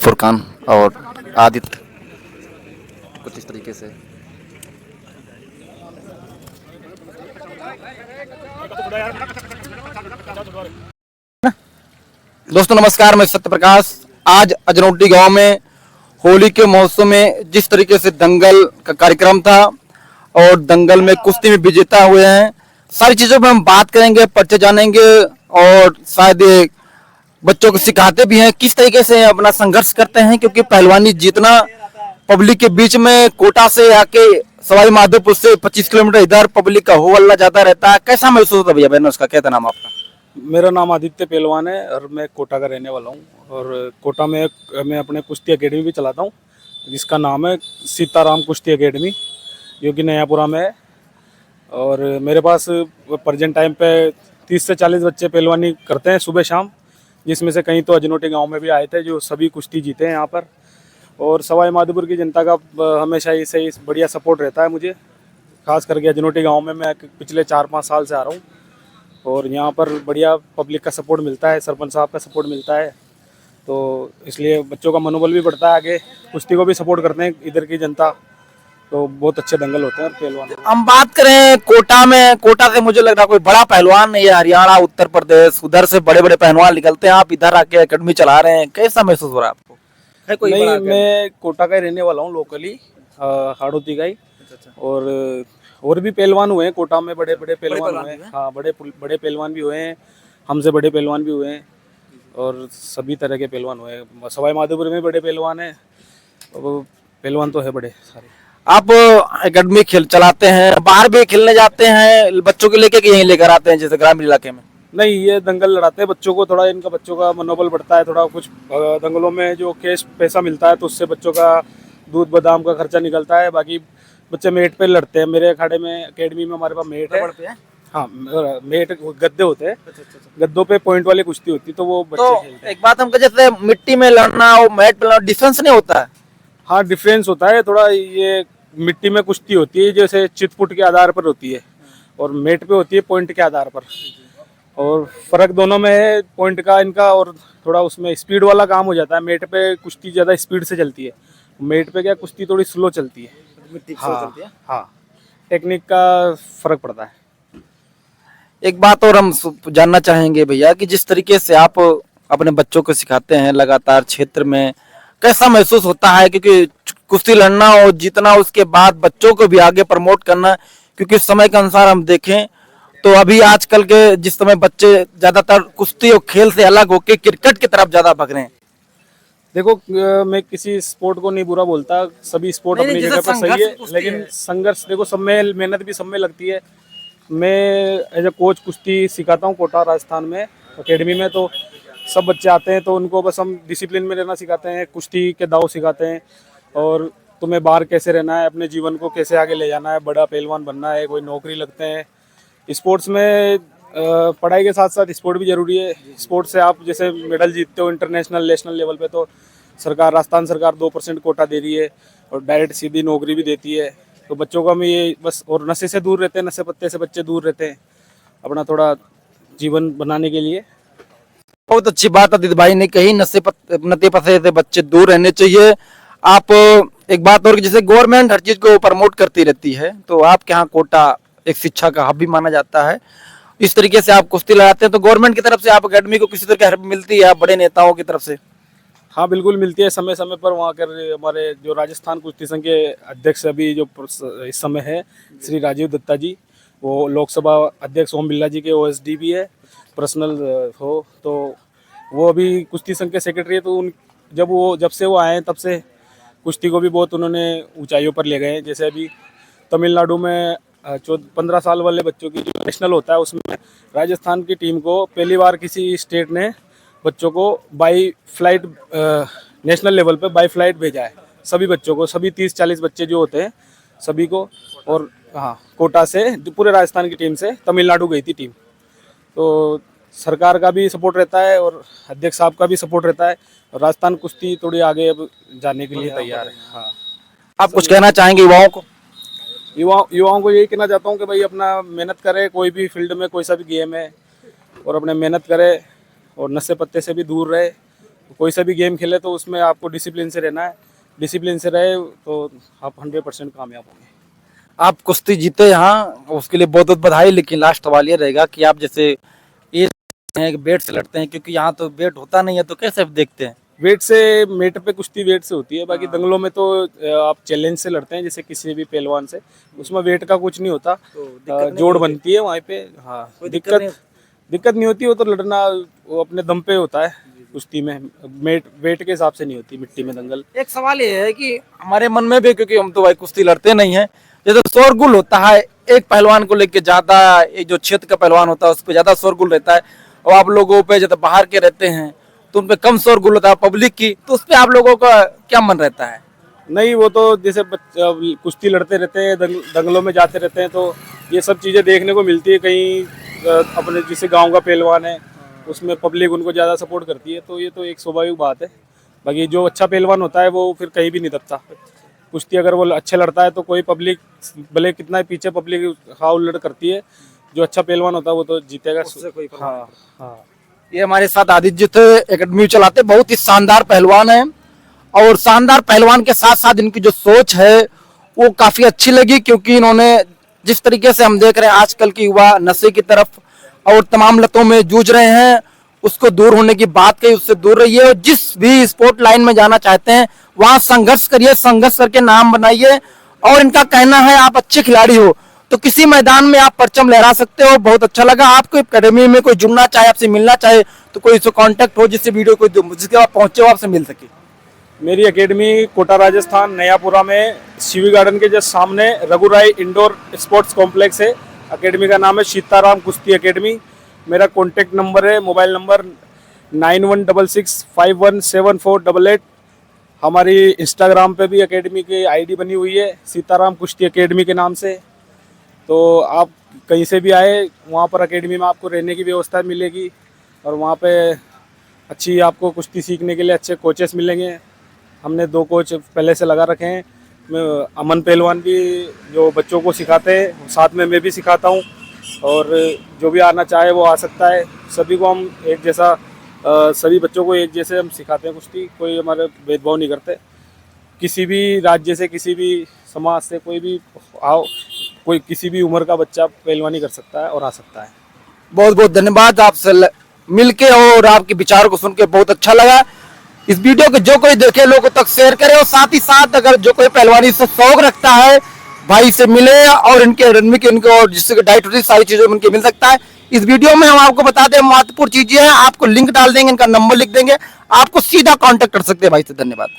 फुरकान और आदित्य कुछ इस तरीके से। दोस्तों नमस्कार, मैं सत्य प्रकाश। आज अजनौटी गांव में होली के महोत्सव में जिस तरीके से दंगल का कार्यक्रम था और दंगल में कुश्ती में विजेता हुए हैं, सारी चीजों पर हम बात करेंगे, परिचय जानेंगे और शायद ये बच्चों को सिखाते भी हैं किस तरीके से अपना संघर्ष करते हैं, क्योंकि पहलवानी जीतना पब्लिक के बीच में कोटा से आके सवाई माधोपुर से 25 किलोमीटर इधर पब्लिक का हो हल्ला ज्यादा रहता है। कैसा महसूस होता है भैया? बहन उसका क्या था नाम आपका? मेरा नाम आदित्य पहलवान है और मैं कोटा का रहने वाला हूँ। और कोटा में मैं अपने कुश्ती एकेडमी भी चलाता हूँ, जिसका नाम है सीताराम कुश्ती एकेडमी, जो कि नयापुरा में है। और मेरे पास प्रेजेंट टाइम पे 30 से 40 बच्चे पहलवानी करते हैं सुबह शाम, जिसमें से कई तो अजनौटी गांव में भी आए थे जो सभी कुश्ती जीते हैं यहाँ पर। और सवाई माधोपुर की जनता का हमेशा ही बढ़िया सपोर्ट रहता है मुझे, खास करके अजनौटी गाँव में मैं पिछले 4-5 साल से आ रहा हूँ और यहाँ पर बढ़िया पब्लिक का सपोर्ट मिलता है, सरपंच साहब का सपोर्ट मिलता है, तो इसलिए बच्चों का मनोबल भी बढ़ता है। आगे कुश्ती को भी सपोर्ट करते हैं इधर की जनता, तो बहुत अच्छे दंगल होते हैं पहलवान। हम बात करें कोटा में, कोटा से मुझे लग रहा है कोई बड़ा पहलवान नहीं है। हरियाणा, उत्तर प्रदेश, उधर से बड़े बड़े पहलवान निकलते हैं, आप इधर आके एकेडमी चला रहे हैं, कैसा महसूस हो रहा है आपको? है कोई नहीं, बड़ा मैं कोटा का ही रहने वाला हूँ, लोकली हाड़ौती का ही। और भी पहलवान हुए हैं कोटा में, बड़े बड़े पहलवान हुए हैं। हाँ, बड़े पहलवान भी हुए हैं, हमसे बड़े पहलवान भी हुए हैं और सभी तरह के पहलवान हुए हैं। सवाई माधोपुर में बड़े पहलवान हैं, पहलवान तो है बड़े सारे। आप एकेडमी खेल चलाते हैं, बाहर भी खेलने जाते हैं बच्चों को लेके कि यहीं लेकर आते हैं जैसे ग्रामीण इलाके में? नहीं, ये दंगल लड़ाते हैं बच्चों को, थोड़ा इनका बच्चों का मनोबल बढ़ता है। थोड़ा कुछ दंगलों में जो कैश पैसा मिलता है तो उससे बच्चों का दूध बादाम का खर्चा निकलता है। बाकी बच्चे मेट पे लड़ते हैं। मेरे अखाड़े में एकेडमी में हमारे पास मेट है। हाँ, मेट गद्दे होते हैं, गद्दों पे पॉइंट वाली कुश्ती होती है, तो वो बच्चे खेलते हैं। एक बात हम जैसे मिट्टी में लड़ना और मैट पे लड़ना डिफरेंस नहीं होता है? हाँ, डिफरेंस होता है थोड़ा। ये मिट्टी में कुश्ती होती है जैसे चितपुट के आधार पर होती है और मेट पे होती है पॉइंट के आधार पर, और फर्क दोनों में है पॉइंट का इनका। और थोड़ा उसमें स्पीड वाला काम हो जाता है, मेट पे कुश्ती ज़्यादा स्पीड से चलती है, मेट पे क्या कुश्ती थोड़ी स्लो चलती है। हाँ, टेक्निक का फर्क पड़ता है। एक बात और हम जानना चाहेंगे भैया कि जिस तरीके से आप अपने बच्चों को सिखाते हैं लगातार क्षेत्र में, कैसा महसूस होता है? क्योंकि कुश्ती लड़ना और जीतना, उसके बाद बच्चों को भी आगे प्रमोट करना, क्योंकि समय के अनुसार हम देखें तो अभी आजकल के जिस समय बच्चे ज्यादातर कुश्ती और खेल से अलग होकर क्रिकेट की तरफ ज्यादा भग रहे हैं। देखो, मैं किसी स्पोर्ट को नहीं बुरा बोलता, सभी स्पोर्ट अपनी जगह पर सही है, लेकिन संघर्ष देखो सब में, मेहनत भी सब में लगती है। मैं एज ए कोच कुश्ती सिखाता हूँ कोटा राजस्थान में एकेडमी में, तो सब बच्चे आते हैं तो उनको बस हम डिसिप्लिन में रहना सिखाते हैं, कुश्ती के दाव सिखाते हैं, और तुम्हें बाहर कैसे रहना है, अपने जीवन को कैसे आगे ले जाना है, बड़ा पहलवान बनना है, कोई नौकरी लगते हैं। स्पोर्ट्स में पढ़ाई के साथ साथ स्पोर्ट भी जरूरी है। स्पोर्ट्स से आप जैसे मेडल जीतते हो इंटरनेशनल नेशनल लेवल पे, तो सरकार, राजस्थान सरकार 2% कोटा दे रही है और डायरेक्ट सीधी नौकरी भी देती है। तो बच्चों का में ये बस, और नशे से दूर रहते हैं, नशे पत्ते से बच्चे दूर रहते हैं अपना थोड़ा जीवन बनाने के लिए। बहुत अच्छी बात आदित्य भाई ने कही, नशे पते से बच्चे दूर रहने चाहिए। आप एक बात और, जैसे गवर्नमेंट हर चीज को प्रमोट करती रहती है, तो आपके यहाँ कोटा एक शिक्षा का हब भी माना जाता है। इस तरीके से आप कुश्ती लड़ाते हैं तो गवर्नमेंट की तरफ से आप एकेडमी को किसी तरह की हेल्प मिलती है, बड़े नेताओं की तरफ से? हाँ, बिल्कुल मिलती है। समय समय पर वहाँ कर हमारे जो राजस्थान कुश्ती संघ के अध्यक्ष अभी जो इस समय है श्री राजीव दत्ता जी, वो लोकसभा अध्यक्ष ओम बिरला जी के OSD भी है पर्सनल हो, तो वो अभी कुश्ती संघ के सेक्रेटरी है। तो जब से वो आए हैं तब से कुश्ती को भी बहुत उन्होंने ऊंचाइयों पर ले गए हैं। जैसे अभी तमिलनाडु में 15 साल वाले बच्चों की जो नेशनल होता है, उसमें राजस्थान की टीम को पहली बार किसी स्टेट ने बच्चों को बाई फ्लाइट नेशनल लेवल पे बाई फ्लाइट भेजा है, सभी बच्चों को, सभी 30-40 बच्चे जो होते हैं सभी को। और हाँ, कोटा से पूरे राजस्थान की टीम से तमिलनाडु गई थी टीम। तो सरकार का भी सपोर्ट रहता है और अध्यक्ष साहब का भी सपोर्ट रहता है, और राजस्थान कुश्ती थोड़ी आगे अब जाने के लिए तैयार है। हाँ, आप कुछ कहना चाहेंगे युवाओं को? युवाओं को यही कहना चाहता हूँ कि भाई अपना मेहनत करे, कोई भी फील्ड में कोई सा भी गेम है, और अपने मेहनत करे और नशे पत्ते से भी दूर रहे, कोई सा भी गेम खेले तो उसमें आपको डिसिप्लिन से रहना है, डिसिप्लिन से रहे तो आप 100% कामयाब होंगे। आप कुश्ती जीते यहाँ, उसके लिए बहुत बहुत बधाई। लेकिन लास्ट सवाल ये रहेगा कि आप जैसे ये हैं कि बेट से लड़ते हैं, क्योंकि यहाँ तो बेट होता नहीं है, तो कैसे आप देखते हैं? वेट से, मेट पे कुश्ती वेट से होती है, बाकी दंगलों में तो आप चैलेंज से लड़ते हैं जैसे किसी भी पहलवान से, उसमें वेट का कुछ नहीं होता, जोड़ बनती है वहाँ पे। हाँ, दिक्कत नहीं होती, वो तो लड़ना वो अपने दम पे होता है। कुश्ती में वेट के हिसाब से नहीं होती मिट्टी में दंगल। एक सवाल ये है कि हमारे मन में भी, क्योंकि हम तो भाई कुश्ती लड़ते नहीं है, जैसे शोरगुल होता है एक पहलवान को लेके ज्यादा, एक जो क्षेत्र का पहलवान होता है उस पर ज्यादा शोरगुल रहता है, और आप लोगों पे जैसे बाहर के रहते हैं तो उन पे कम शोरगुल होता है पब्लिक की, तो उस पे आप लोगों का क्या मन रहता है? नहीं, वो तो जैसे कुश्ती लड़ते रहते हैं, दंगलों में जाते रहते हैं, तो ये सब चीज़ें देखने को मिलती है। कहीं अपने जैसे गांव का पहलवान है उसमें पब्लिक उनको ज़्यादा सपोर्ट करती है, तो ये तो एक स्वाभाविक बात है। बाकी जो अच्छा पहलवान होता है वो फिर कहीं भी नहीं दबता। कुश्ती अगर वो अच्छा लड़ता है तो कोई पब्लिक भले कितना ही पीछे पब्लिक हाउ लड़ करती है, जो अच्छा पहलवान होता है वो तो जीतेगा। हाँ हाँ। ये हमारे साथ आदित्य थे, एकेडमी चलाते, बहुत ही शानदार पहलवान है, और शानदार पहलवान के साथ साथ इनकी जो सोच है वो काफी अच्छी लगी, क्योंकि इन्होंने जिस तरीके से हम देख रहे हैं आजकल की युवा नशे की तरफ और तमाम लतों में जूझ रहे हैं, उसको दूर होने की बात कही, उससे दूर रहिए, और जिस भी स्पोर्ट लाइन में जाना चाहते हैं वहां संघर्ष करिए, संघर्ष करके नाम बनाइए। और इनका कहना है आप अच्छे खिलाड़ी हो तो किसी मैदान में आप परचम लहरा सकते हो। बहुत अच्छा लगा। आपको एकेडमी में कोई जुड़ना चाहे, आपसे मिलना चाहे, तो कोई इससे कांटेक्ट हो जिससे वीडियो कोई जिसके आप पहुंचे हो आपसे मिल सके। मेरी एकेडमी कोटा राजस्थान नयापुरा में शिवी गार्डन के जस्ट सामने रघुराई इंडोर स्पोर्ट्स कॉम्प्लेक्स है। एकेडमी का नाम है सीताराम कुश्ती एकेडमी। मेरा कॉन्टेक्ट नंबर है, मोबाइल नंबर 9166517488। हमारी इंस्टाग्राम पे भी एकेडमी की आईडी बनी हुई है सीताराम कुश्ती एकेडमी के नाम से। तो आप कहीं से भी आए, वहाँ पर एकेडमी में आपको रहने की व्यवस्था मिलेगी, और वहाँ पे अच्छी आपको कुश्ती सीखने के लिए अच्छे कोचेस मिलेंगे। हमने 2 कोच पहले से लगा रखे हैं। अमन पहलवान भी जो बच्चों को सिखाते हैं, साथ में मैं भी सिखाता हूँ, और जो भी आना चाहे वो आ सकता है। सभी को हम एक जैसा, सभी बच्चों को एक जैसे हम सिखाते हैं कुश्ती, कोई हमारे भेदभाव नहीं करते। किसी भी राज्य से, किसी भी समाज से कोई भी आओ, कोई किसी भी उम्र का बच्चा पहलवानी कर सकता है और आ सकता है। बहुत बहुत धन्यवाद। आपसे मिलके और आपके विचारों को सुन के बहुत अच्छा लगा। इस वीडियो को जो कोई देखे लोगों तक शेयर करे, और साथ ही साथ अगर जो कोई पहलवानी से शौक रखता है भाई से मिले, और इनके एकेडमी के इनको और जिससे डाइट होती सारी चीजें उनके मिल सकता है। इस वीडियो में हम आपको बता दें महत्वपूर्ण चीजें हैं, आपको लिंक डाल देंगे, इनका नंबर लिख देंगे, आपको सीधा कांटेक्ट कर सकते हैं भाई से। धन्यवाद।